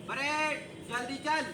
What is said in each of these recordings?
Parade जल्दी चल।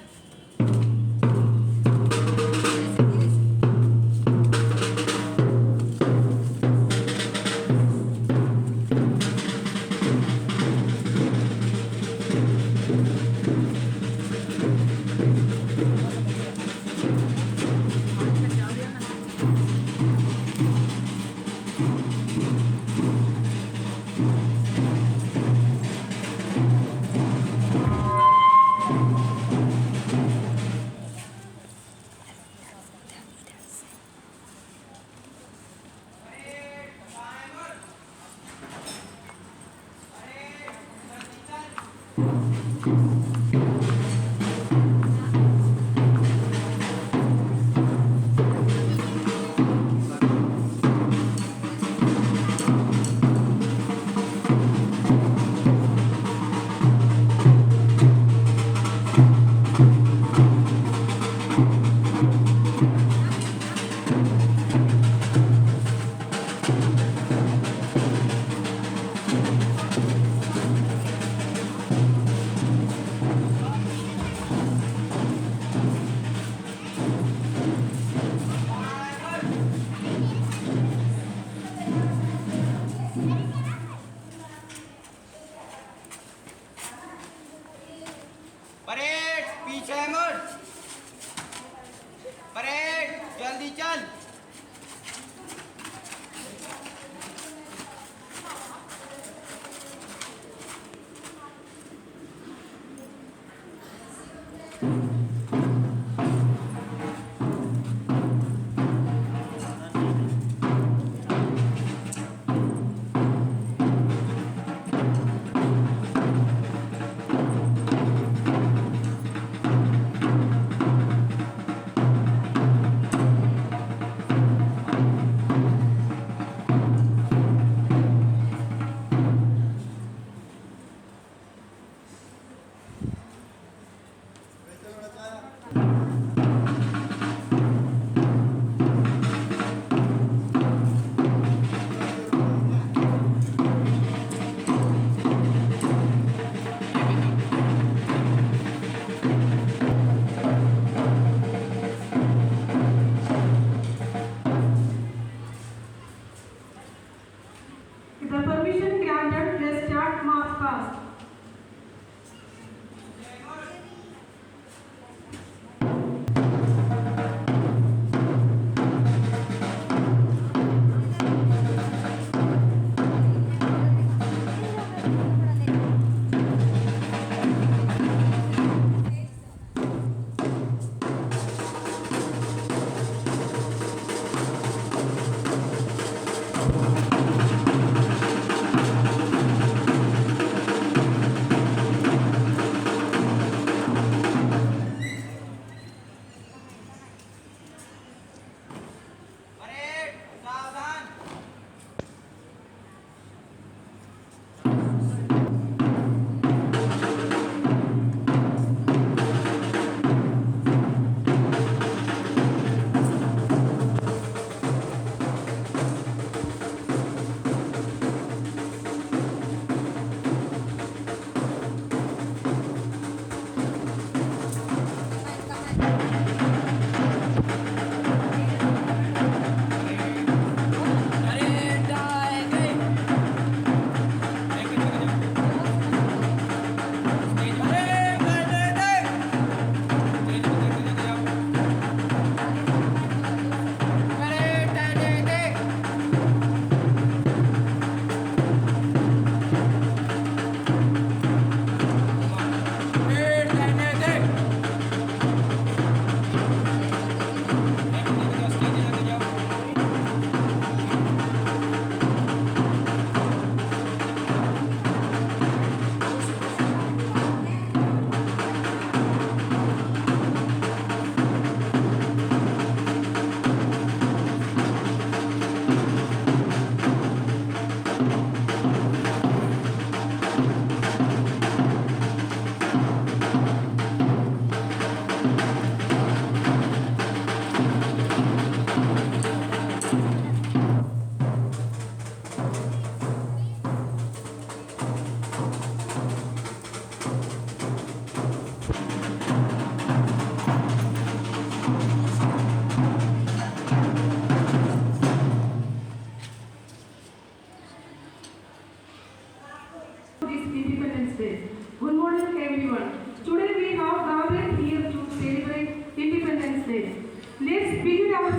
Parade पीछे मुड़। परेड जल्दी चल।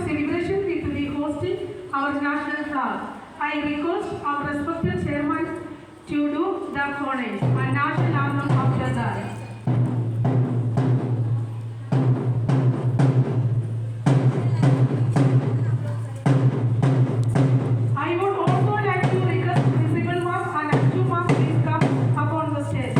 celebration with the hosting our national flag. I request our respected chairman to do the honors and national anthem after that. I would also like to request Principal Ma'am and Anju Ma'am please come up on the stage.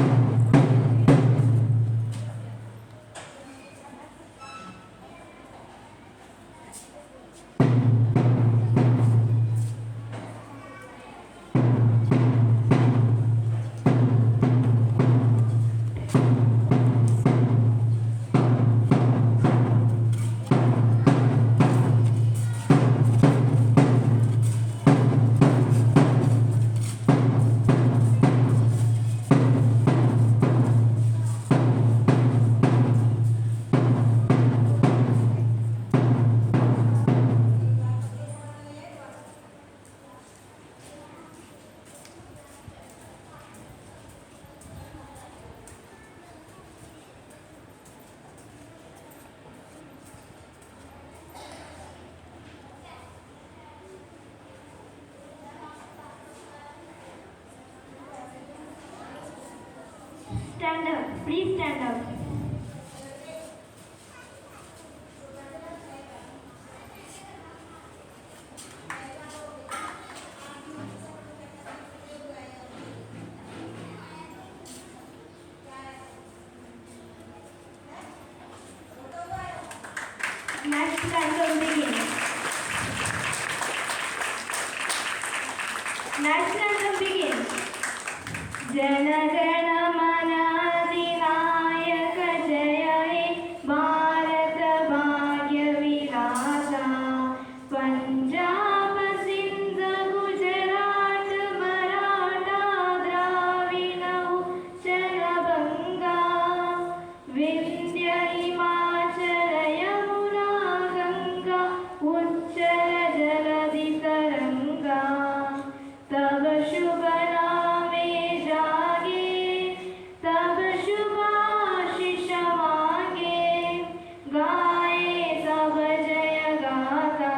Stand up, please stand up. Next anthem begins. Next anthem begins. Jana Mana Adinayaka Jaya He Bharata Bhagya Vilasa Punjab Sindh Gujarat Maratha Dravida Uttara Banga Vindhya Himachala Yamuna Ganga Uttara Jaladi Taranga तब शुभ नामे जागे तब शुभाशीष मांगे गाए तब जय गाथा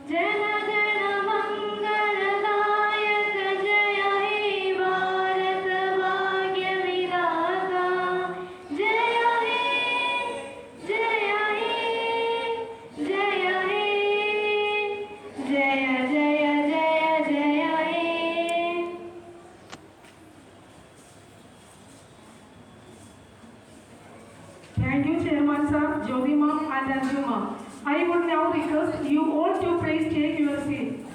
जन गण मंगलदायक जय हे भारत भाग्य विधाता जय हे जय हे जय हे जय जय Thank you, Chairman sir, Jyothi Ma'am and Anju Ma'am. I would now request you all to please take your seat.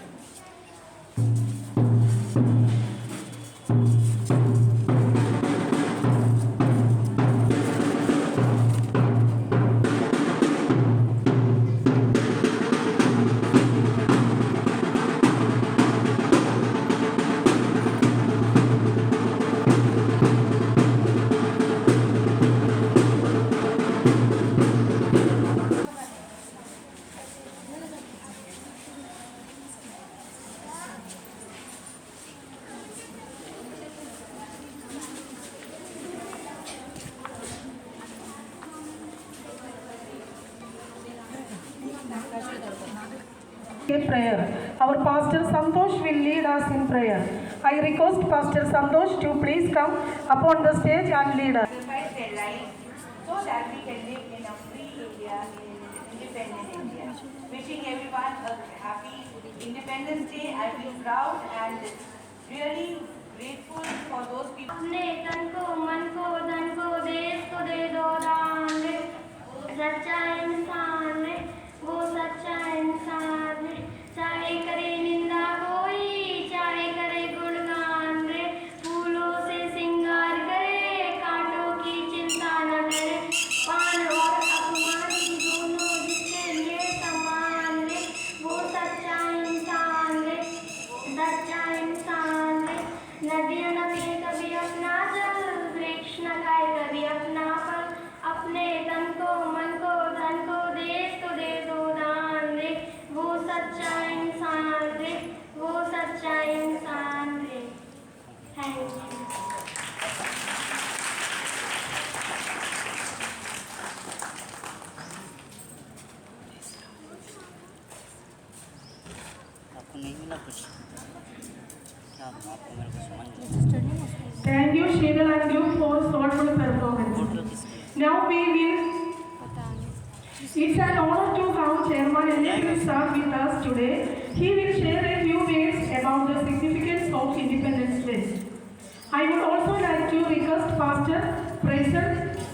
A prayer. Our Pastor Santosh will lead us in prayer. I request Pastor Santosh to please come upon the stage and lead us. Sacrifice their lives so that we can live in a free India, in independent India. Wishing everyone a happy Independence Day. I feel proud and really grateful for those people. अपने तन को मन को धन को देश को दे दो दान रे सच्चा इंसान रे वो सच्चा इंसान रे चाहे करे निंदा कोई चाहे करे गुणगान रे फूलों से सिंगार करे कांटों की चिंता न करे पान और अपमान दोनों जिसके लिए समान रे वो सच्चा इंसान रे सच्चा इंसान रे नदियां न पिए कभी अपना जल वृक्ष Thank you, Sheetal and you, for soulful performance. Now we will. It's an honor to have Chairman NSS Sir with us today. He will share a few words about the significance of Independence Day. I would also like to request Pastor Fraser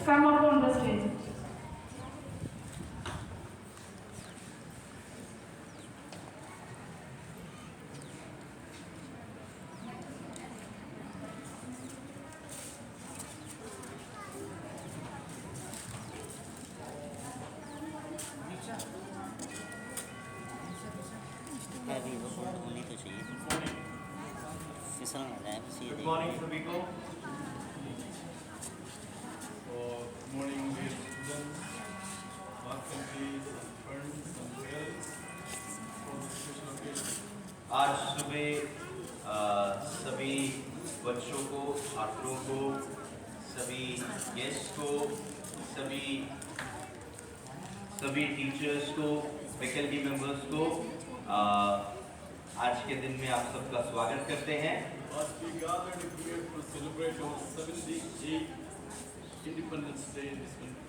come up on the stage. होनी तो चाहिए फिसल ना जाए बस ये Good morning, सभी को. Good morning, dear students, faculty, friends and parents for this special occasion. आज सुबह सभी बच्चों को, छात्रों को, सभी गेस्ट को, सभी टीचर्स को, फैकल्टी मेंबर्स को आज के दिन में आप सबका स्वागत करते हैं. As we gathered here to celebrate our 78th Independence Day in this country.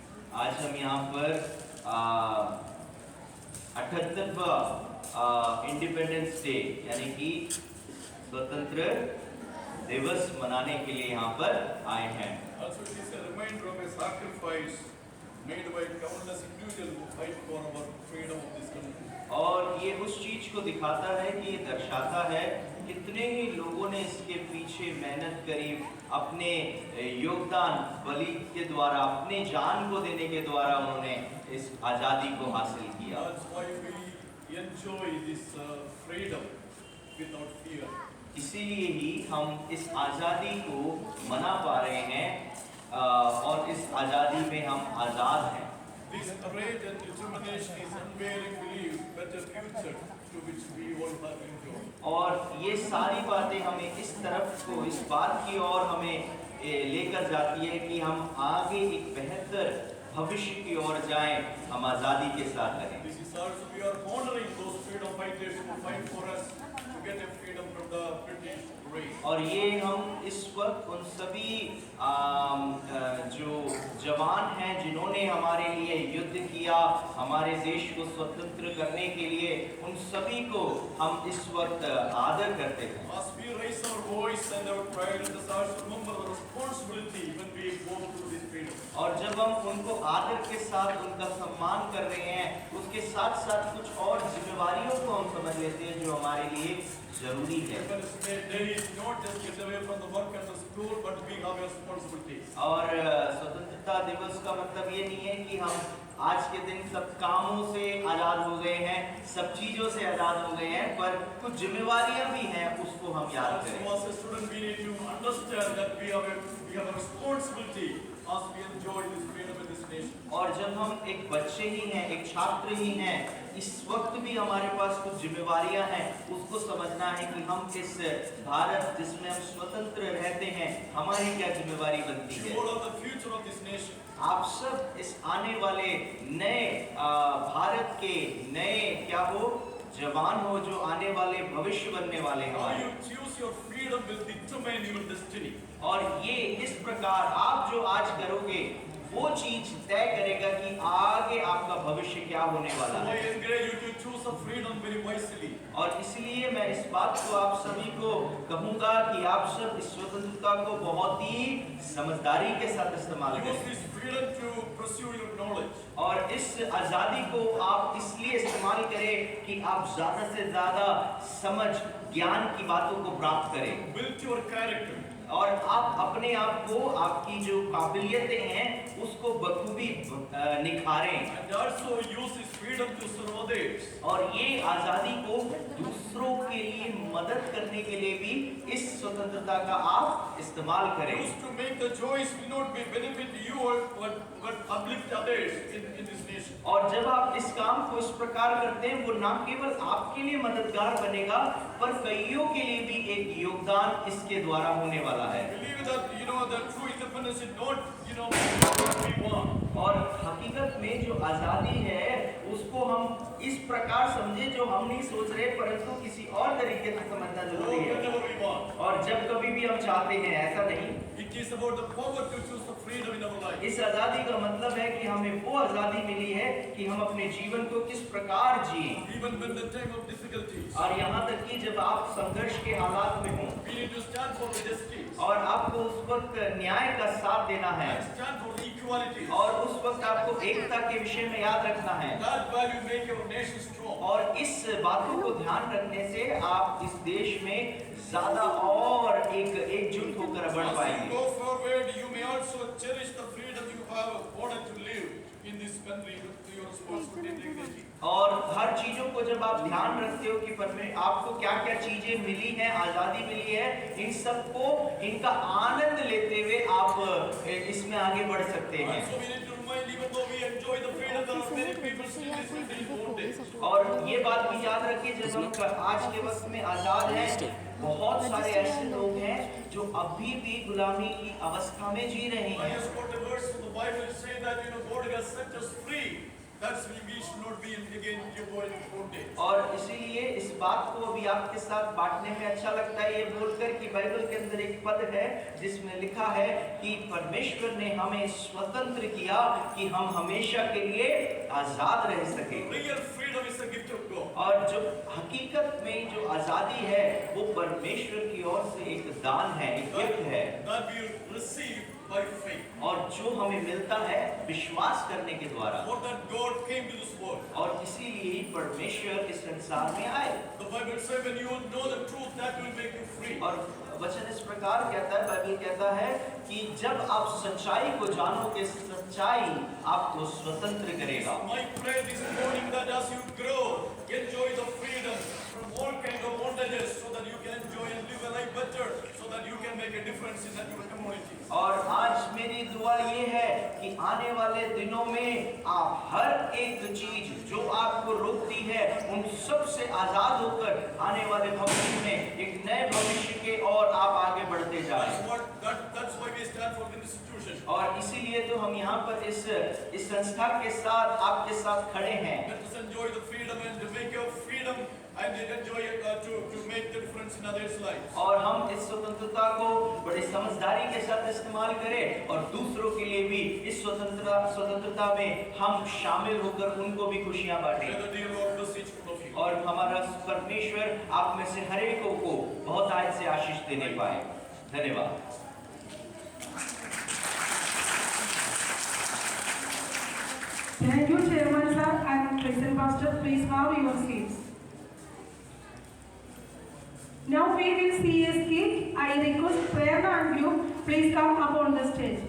आज हम यहाँ पर 78वां इंडिपेंडेंस डे यानी कि स्वतंत्र दिवस मनाने के लिए यहाँ पर आए हैं. Also it is a reminder of a sacrifice made by countless individuals who fight for our freedom of this country. और ये उस चीज को दिखाता है कि ये दर्शाता है कितने ही लोगों ने इसके पीछे मेहनत करी, अपने योगदान बलि के द्वारा, अपने जान को देने के द्वारा उन्होंने इस आज़ादी को हासिल किया. That's why we enjoy this freedom without fear. इसीलिए ही हम इस आज़ादी को मना पा रहे हैं और इस आज़ादी में हम आज़ाद हैं. This courage and determination is unwavering belief, better future to which we all have enjoyed. और ये सारी बातें हमें इस तरफ को, इस बात की ओर हमें लेकर जाती है कि हम आगे एक बेहतर भविष्य की ओर जाएं, हम आज़ादी के साथ रहें. This is also we are honoring those freedom fighters who fight for us to get a freedom from the British rule. और ये हम इस वक्त उन सभी जो जवान हैं जिन्होंने हमारे लिए युद्ध किया, हमारे देश को स्वतंत्र करने के लिए, उन सभी को हम इस वक्त आदर करते हैं. As we raise our voice and our pride, let us also remember the responsibility when we go through this freedom. और जब हम उनको आदर के साथ उनका सम्मान कर रहे हैं, उसके साथ साथ कुछ और जिम्मेवारियों को हम समझ लेते हैं जो हमारे लिए जरूरी है. और स्वतंत्रता दिवस का मतलब ये नहीं है कि हम आज के दिन सब कामों से आज़ाद हो गए हैं, सब चीज़ों से आज़ाद हो गए हैं, पर कुछ जिम्मेवारियां भी हैं, उसको हम याद करें. और जब हम एक बच्चे ही हैं, एक छात्र ही हैं, इस वक्त भी हमारे पास कुछ जिम्मेवारियां हैं, उसको समझना है कि हम इस भारत जिसमें हम स्वतंत्र रहते हैं, हमारी क्या जिम्मेवारी बनती है. आप सब इस आने वाले नए भारत के नए क्या हो, जवान हो, जो आने वाले भविष्य बनने वाले हैं. और ये इस प्रकार आप जो आज करोगे वो चीज तय करेगा कि आगे आपका भविष्य क्या होने वाला है. और इसलिए मैं इस बात को आप सभी को कहूंगा कि आप सब इस स्वतंत्रता को बहुत ही समझदारी के साथ इस्तेमाल करें. और इस आजादी को आप इसलिए इस्तेमाल करें कि आप ज्यादा से ज्यादा समझ, ज्ञान की बातों को प्राप्त करें. Build your character. और आप अपने आप को, आपकी जो काबिलियतें हैं, उसको बखूबी निखारें. And also use this freedom to serve others. और ये आजादी को दूसरों के लिए मदद करने के लिए भी इस स्वतंत्रता का आप इस्तेमाल करें. Use to make the choice will not be benefit you but uplift others in this nation. और जब आप इस काम को इस प्रकार करते हैं, वो ना केवल आपके लिए मददगार बनेगा, पर कईयों के लिए भी एक योगदान इसके द्वारा होने वाला है. Believe that that true independence is not what we want. और हकीकत में जो आजादी है उसको हम इस प्रकार समझे जो हम नहीं सोच रहे, परंतु किसी और तरीके से समझना जरूरी है। whenever we want. और जब कभी भी हम चाहते हैं, ऐसा नहीं। It is about the power to choose the freedom in our life. इस आजादी का मतलब है कि हमें वो आजादी मिली है कि हम अपने जीवन को किस प्रकार जिए। Even when the time of difficulties, और यहाँ तक कि जब आप संघर्ष के हालात में हों we need to stand for the justice और आपको उस वक्त न्याय का साथ देना है and stand for the equality. और उस वक्त आपको एकता के विषय में याद रखना है। That value make our nation strong. और इस बातों को ध्यान रखने से आप इस देश में ज्यादा और एकजुट होकर बढ़ As you पाएंगे। go forward, you may also cherish the freedom you have wanted to live in this country with your responsibility and dignity. और हर चीजों को जब आप ध्यान रखते हो कि आपको क्या क्या चीजें मिली हैं, आजादी मिली है, इन सबको इनका आनंद लेते हुए आप इसमें आगे बढ़ सकते हैं। Also, we need to remind, even though we enjoy the freedom, there are many people still in this country who won't it. और ये बात भी याद रखिए, जब हम आज के वक्त में आजाद हैं, बहुत सारे ऐसे लोग हैं जो अभी भी गुलामी की अवस्था में जी रहे I हैं। just quote a verse from the Bible saying that God has set us free. That's why we should not be again in bondage. और इसीलिए इस बात को अभी आपके साथ बांटने में अच्छा लगता है ये बोलकर कि बाइबल के अंदर एक पद है जिसमें लिखा है कि परमेश्वर ने हमें स्वतंत्र किया कि हम हमेशा के लिए आजाद रह सके। Real freedom is a gift of God. और जो हकीकत में जो आजादी है वो परमेश्वर की ओर से एक दान है, एक गिफ्ट है That we receive by faith. और जो हमें मिलता है विश्वास करने के द्वारा। For that God came to this world. और इसीलिए ही परमेश्वर इस संसार में आए। The Bible says when you know the truth, that will make you free. और वचन इस प्रकार कहता है, बाइबल कहता है कि जब आप सच्चाई को जानोगे, सच्चाई आपको स्वतंत्र करेगा। My prayer this morning that as you grow, enjoy the freedom from all kind of bondages, so that you can enjoy and live a life better, so that you can make a difference in that your community. और आज मेरी दुआ ये है कि आने वाले दिनों में आप हर एक चीज जो आपको रोकती है उन सब से आजाद होकर आने वाले भविष्य में एक नए भविष्य के और आप आगे बढ़ते जाएं। That's why we stand for the institution. और इसीलिए तो हम यहाँ पर इस संस्था के साथ आपके साथ खड़े हैं। Let us enjoy the freedom and to make your freedom and enjoy to make the difference in others' lives. और हम इस स्वतंत्रता को बड़ी समझदारी के साथ इस्तेमाल करें और दूसरों के लिए भी इस स्वतंत्रता में हम शामिल होकर उनको भी खुशियां बांटें। May the dear Lord bless each one of you. और हमारा परमेश्वर आप में से हर एक को बहुत आज से आशीष देने पाए। धन्यवाद। Thank you, Chairman sir and President Pastor. Please have your seats. Now we will see a skit. I request Prerna and you please come up on the stage.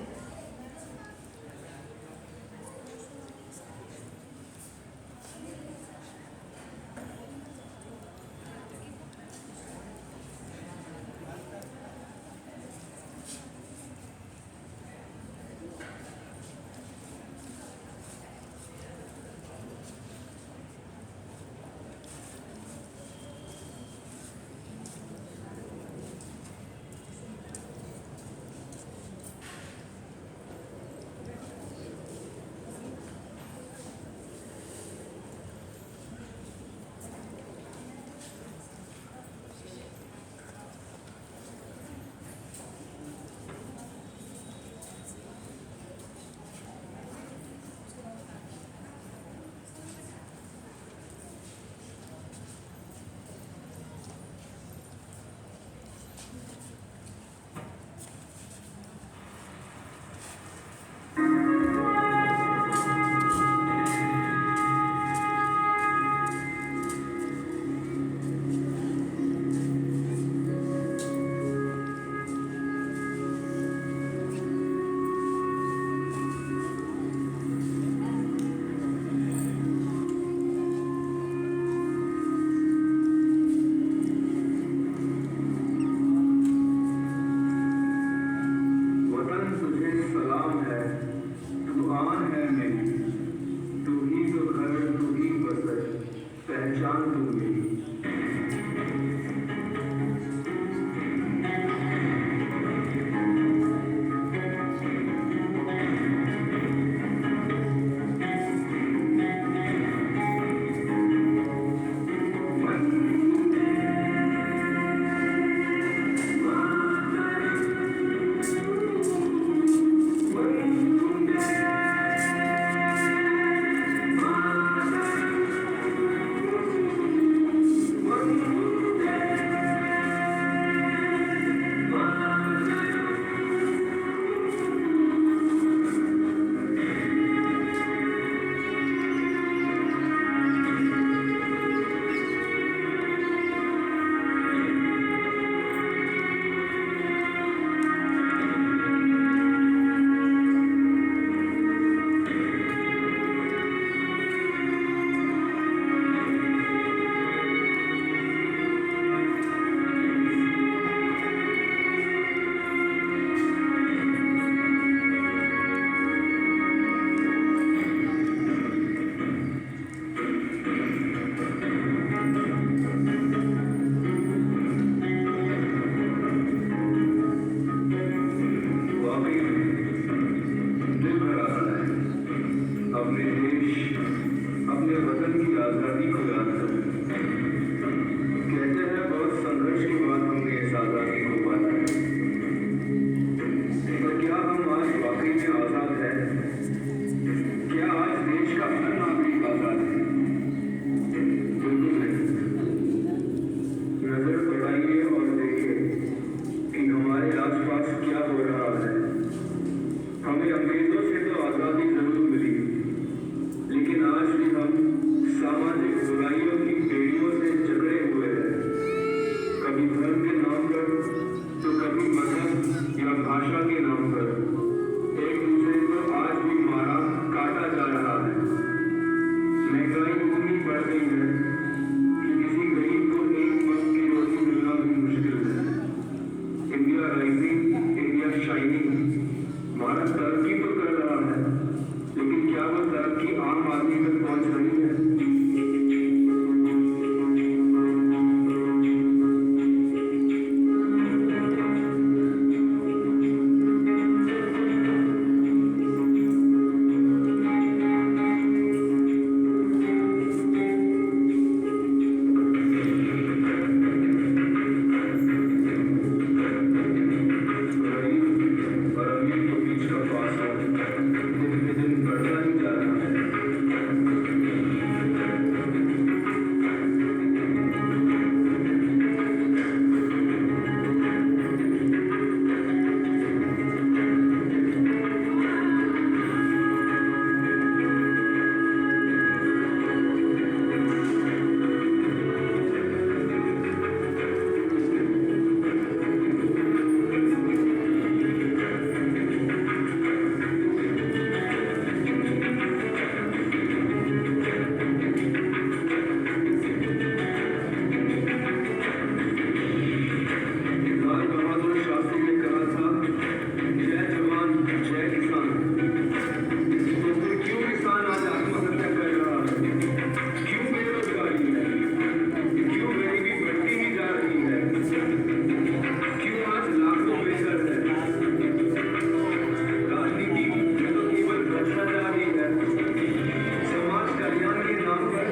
अपने देश, अपने वतन की आज़ादी को याद करें। कहते हैं बहुत संघर्ष के बाद हमने इस आज़ादी को पाया है, पर क्या हम आज वाकई में आज़ाद हैं? क्या आज देश का हर नागरिक आज़ाद है? बिल्कुल नहीं। नजर बढ़ाइए और देखिए कि हमारे आसपास क्या हो रहा है। हमें अंग्रेजों से तो आज़ादी जरूर मिली, लेकिन आज भी हम सामाजिक बुराइयों की बेड़ियों से जकड़े हुए हैं। कभी धर्म के नाम पर तो कभी मजहब या भाषा के नाम पर एक दूसरे को आज भी मारा काटा जा रहा है। महंगाई इतनी बढ़ गई है कि किसी गरीब को एक वक्त की रोटी मिलना भी मुश्किल है। India rising, India shining, Bharat तरक्की तो कर रहा है, लेकिन क्या वो तरक्की आम आदमी तक पहुंच रही है? गरीब और अमीर के बीच का फासला दिन के दिन बढ़ता ही जा रहा है। लाल बहादुर शास्त्री ने कहा था, जय जवान जय किसान। तो फिर क्यों किसान आज आत्महत्या कर रहा है? क्यों बेरोजगारी है? क्यों गरीबी बढ़ती ही जा रही है? क्यों आज लाखों बेघर है? राजनीति में तो केवल भ्रष्टाचार ही है। समाज कल्याण के नाम पर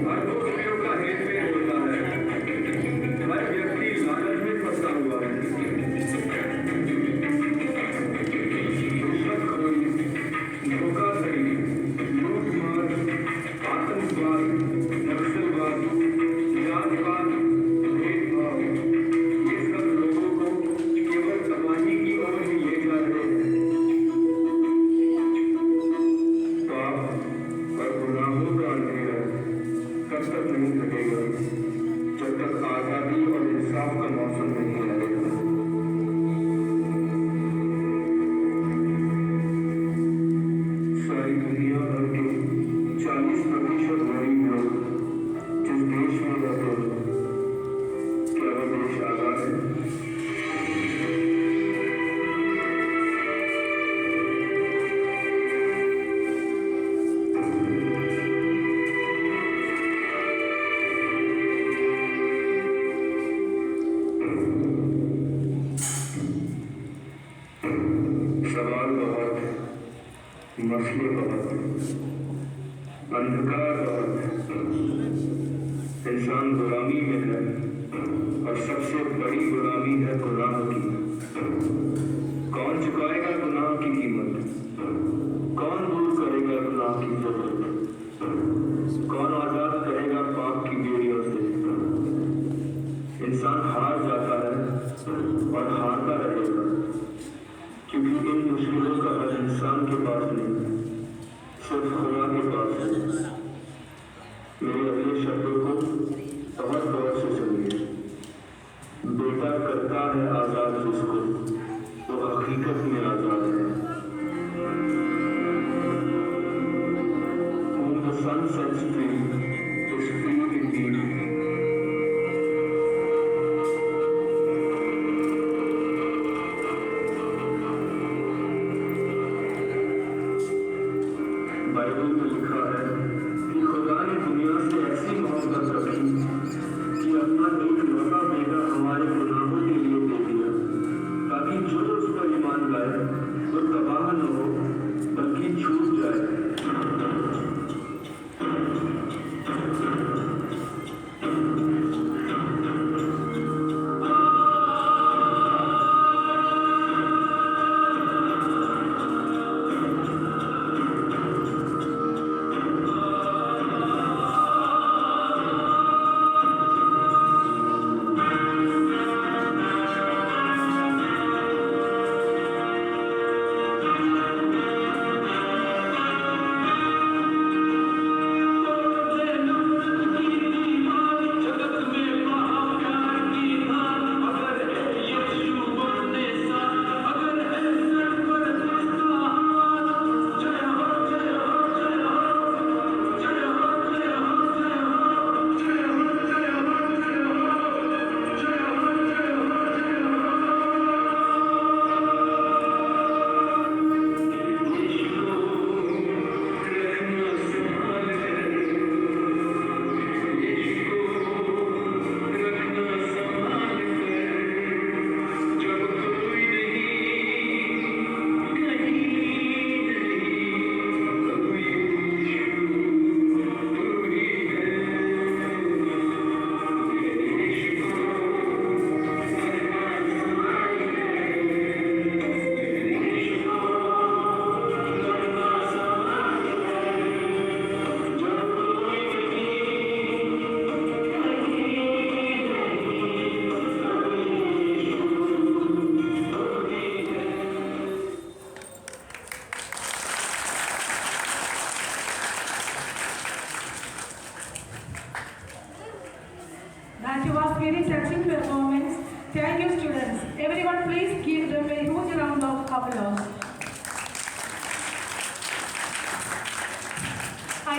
अरबों रुपयों का हेरफेर होता है। हर व्यक्ति लालच में फंसा हुआ है। रिश्वतखोरी, धोखाधड़ी, लूटमार, आतंकवाद, नक्सलवाद, जातिवाद, भेदभाव, ये सब लोगों को केवल तबाही की ओर ही ले जा रहे हैं। पाप और गुनाहों का अंधेरा तब तक नहीं घटेगा जब तक आज़ादी और इंसाफ का मौसम नहीं आएगा। सारी दुनिया भर के 40% गरीब लोग जिस देश में रहते हैं, क्या वह देश आज़ाद है? सवाल बहुत, मसले बहुत, अंधकार बहुत। इंसान गुलामी में है और सबसे बड़ी गुलामी है गुनाह की। कौन चुकाएगा गुनाह की कीमत? कौन दूर करेगा गुनाह की जरूरत? कौन आजाद करेगा पाप की बेड़ियों से? इंसान हार जाता है और हारता रहेगा, क्योंकि इन मुश्किलों का हल इंसान के पास नहीं, सिर्फ खुदा के पास है। मेरे अगले शब्दों को बहुत गौर से सुनिए। बेटा करता है आज़ाद जिसको, वो हकीकत में आज़ाद है। Whom the sun sets free is free indeed. Bible में लिखा है कि खुदा ने दुनिया से ऐसी मोहब्बत रखी कि अपना एक लौता बेटा हमारे गुनाहों के लिए दे दिया, ताकि जो उस पर ईमान लाए वो तबाह न हो बल्कि छूट जाए।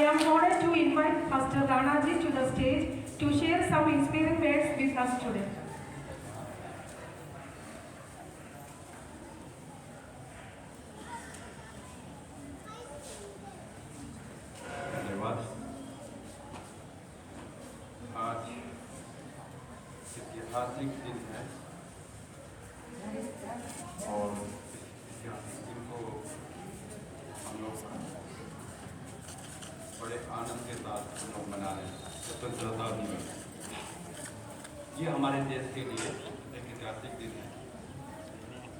am honored to invite Pastor Ranaji to the stage to share some inspiring words with us today. धन्यवाद। आज ऐतिहासिक दिन है और इस ऐतिहासिक दिन को हम लोग बड़े आनंद के साथ हम लोग मना रहे हैं। स्वतंत्रता दिवस ये हमारे देश के लिए एक ऐतिहासिक दिन है,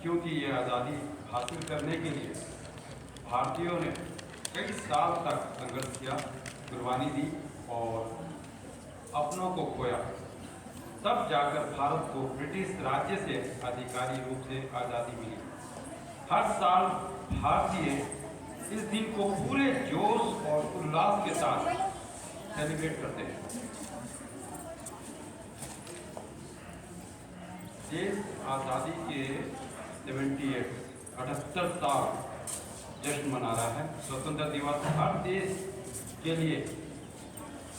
क्योंकि ये आज़ादी हासिल करने के लिए भारतीयों ने कई साल तक संघर्ष किया, कुर्बानी दी और अपनों को खोया। तब जाकर भारत को ब्रिटिश राज्य से आधिकारिक रूप से आज़ादी मिली। हर साल भारतीय इस दिन को पूरे जोश और उल्लास के साथ सेलिब्रेट करते हैं। देश आज़ादी के 78 साल जश्न मना रहा है। स्वतंत्रता दिवस हर देश के लिए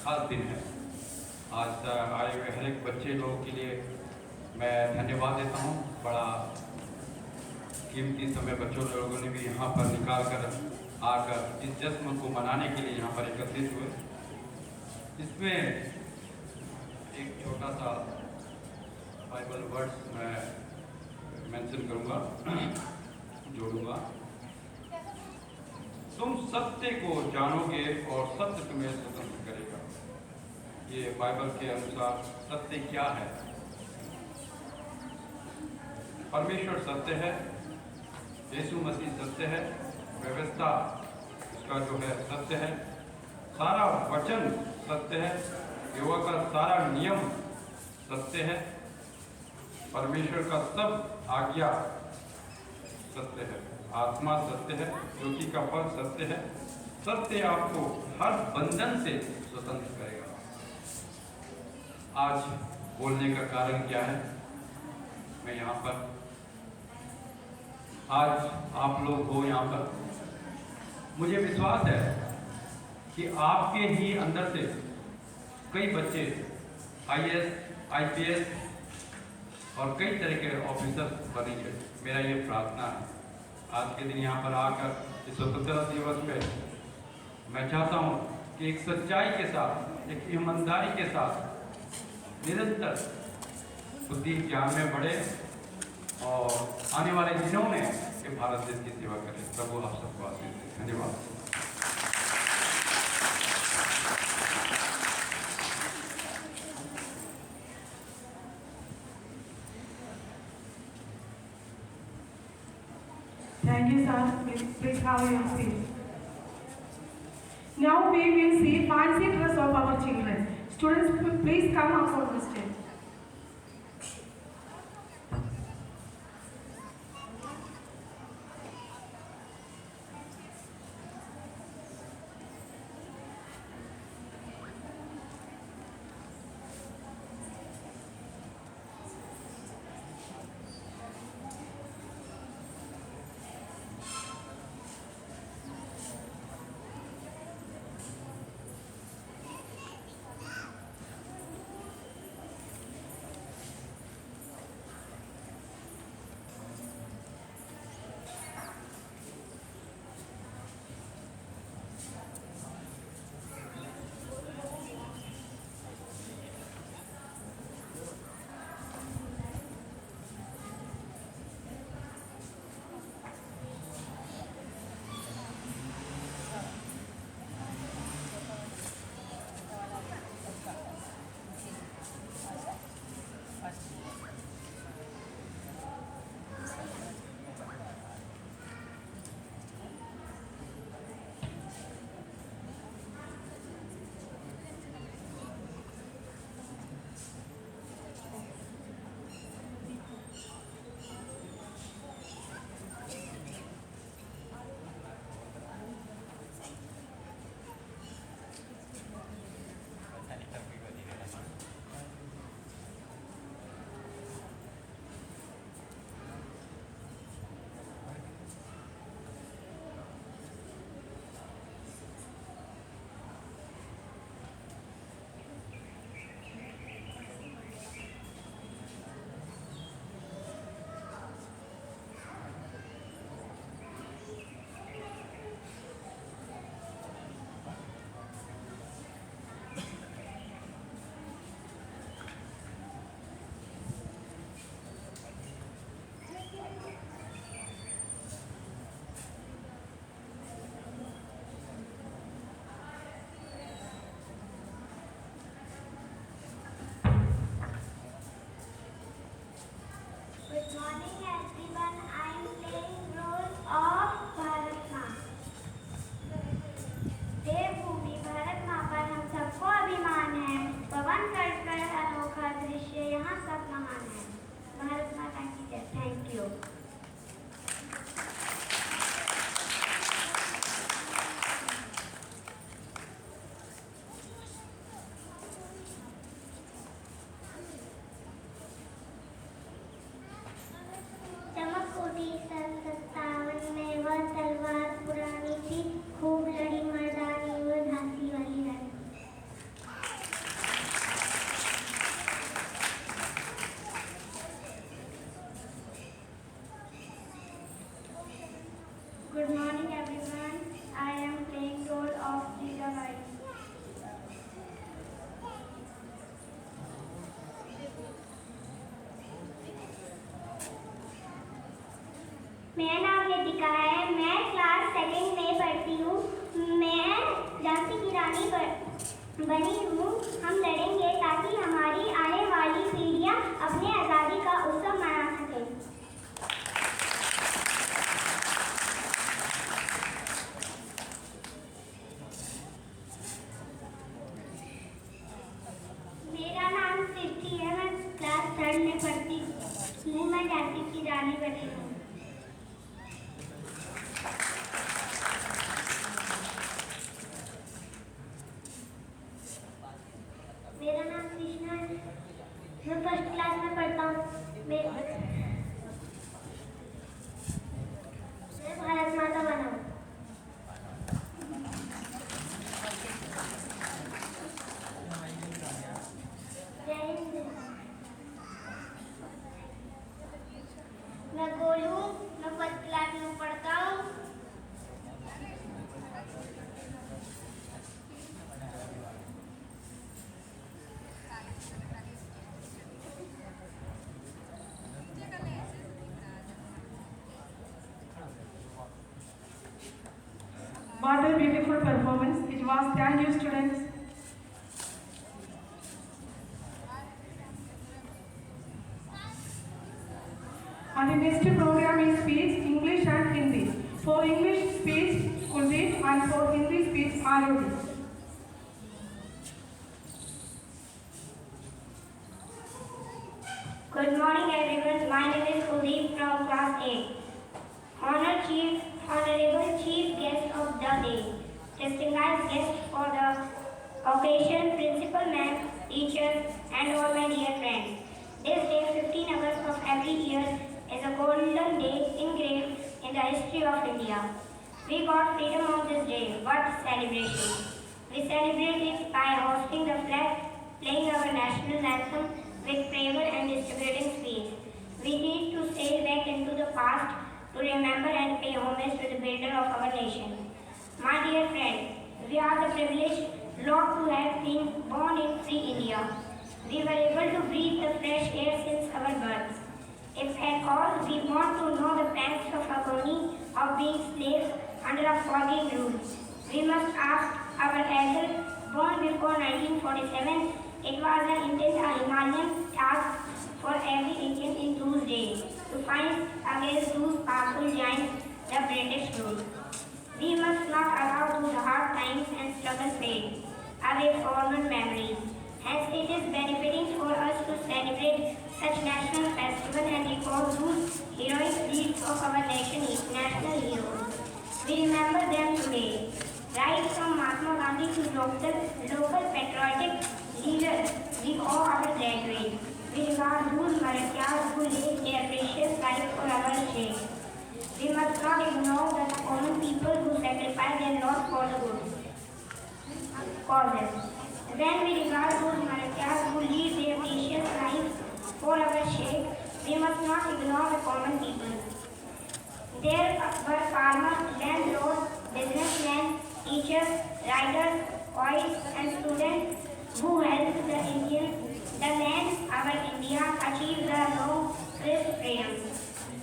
खास दिन है। आज आए हुए हर एक बच्चे लोगों के लिए मैं धन्यवाद देता हूँ। बड़ा कीमती समय बच्चों लोगों ने भी यहाँ पर निकाल कर आकर इस जश्न को मनाने के लिए यहाँ पर एकत्रित हुए। इसमें एक छोटा सा बाइबल वर्ड्स मैं मेंशन करूँगा, जोड़ूंगा। तुम सत्य को जानोगे और सत्य तुम्हें स्वतंत्र करेगा। ये बाइबल के अनुसार सत्य क्या है? परमेश्वर सत्य है, यीशु मसीह सत्य है, व्यवस्था उसका जो है सत्य है, सारा वचन सत्य है, यहोवा का सारा नियम सत्य है, परमेश्वर का सब आज्ञा सत्य है, आत्मा सत्य है, ज्योति का फल सत्य है। सत्य आपको हर बंधन से स्वतंत्र करेगा। आज बोलने का कारण क्या है? मैं यहाँ पर आज आप लोग हो यहाँ पर, मुझे विश्वास है कि आपके ही अंदर से कई बच्चे IAS, IPS और कई तरह के ऑफिसर बनेंगे। मेरा ये प्रार्थना है। आज के दिन यहाँ पर आकर इस स्वतंत्रता दिवस पे मैं चाहता हूँ कि एक सच्चाई के साथ, एक ईमानदारी के साथ निरंतर बुद्धि ज्ञान में बढ़े और आने वाले दिनों में ये भारत देश की सेवा करें। प्रभु आप सबको आशीष दे। धन्यवाद। Thank you, sir. Please have your seat. Now we will see fancy dress of our children. Students, please come up on the stage. बनी हूँ। हम लड़ेंगे ताकि हमारी आने वाली पीढ़ियाँ अपने आज़ादी का उत्सव मना सकें। मेरा नाम सिद्धि है। मैं क्लास 3 में पढ़ती हूँ। मैं झांसी की रानी बनी हूँ। मेरा नाम कृष्णा है। मैं फर्स्ट क्लास में पढ़ता हूँ। मैं भारत माता बना हूँ। जय हिंद। मैं गोलू। मैं फर्स्ट क्लास में पढ़ता हूँ। What a beautiful performance it was. Thank you, students. And the next program is speech, English and Hindi. For English speech, Kuldeep, and for Hindi speech, Arudi. Good morning everyone. My name is Kuldeep from class 8. Honorable Chief Guest of the Day, distinguished guests for the occasion, principal ma'am, teachers, and all my dear friends. This day, 15 August of every year, is a golden day engraved in the history of India. We got freedom on this day. What celebration! We celebrate it by hosting the flag, playing our national anthem with prayer and distributing speech. We need to sail back into the past to remember and pay homage to the builder of our nation. My dear friends, we are the privileged lot to have been born in free India. We were able to breathe the fresh air since our birth. If at all we want to know the pangs of agony of being slaves under a foreign rule, we must ask our elders born before 1947. It was an intense Himalayan task for every Indian in those days to fight against those powerful giants, the British rule. We must not allow those hard times and struggles fade away former memories. Hence, it is benefiting for us to celebrate such national festivals and recall those heroic deeds of our nation's national heroes. We remember them today. Right from Mahatma Gandhi to local patriotic leaders, we owe our graduates. We regard those Marathas who laid their precious life for our sake. We must not ignore the common people who sacrifice their lives for the good causes. When we regard those Marathas who lead their precious lives for our sake, we must not ignore the common people. There were farmers, landlords, businessmen, teachers, writers, poets, and students who helped the land, our India, achieve the long crisp freedom.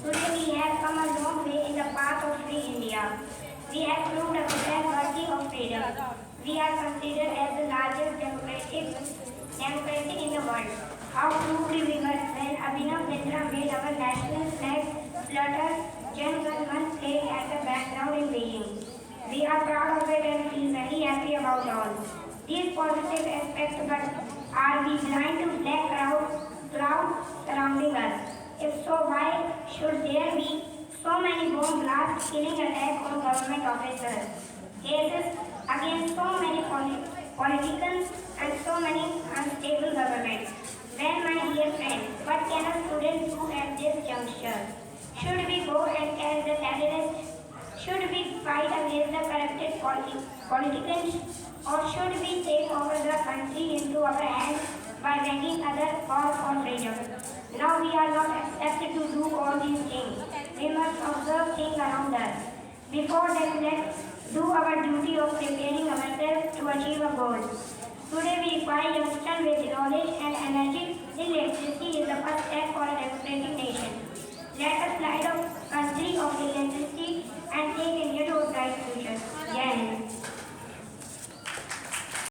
Today we have come a long way in the path of free India. We have proved ourselves worthy of freedom. We are considered as the largest democracy in the world. How proved we were when Abhinav Mitra made our national flag flutter, Jan Gan Man played at the background in Beijing. We are proud of it and feel very happy about all these positive aspects, but are we blind to black clouds surrounding us? If so, why should there be so many bomb blasts, killing attacks on government officers, cases against so many politicians and so many unstable governments? Well, my dear friends, what can a student do at this juncture? Should we go and catch the terrorists? Should we fight against the corrupted politicians? Or should we take over the country into our hands by making others call for freedom? Now we are not expected to do all these things. We must observe things around us. Before that, let's do our duty of preparing ourselves to achieve a goal. Today we require youngsters with knowledge and energy. Electricity is the first step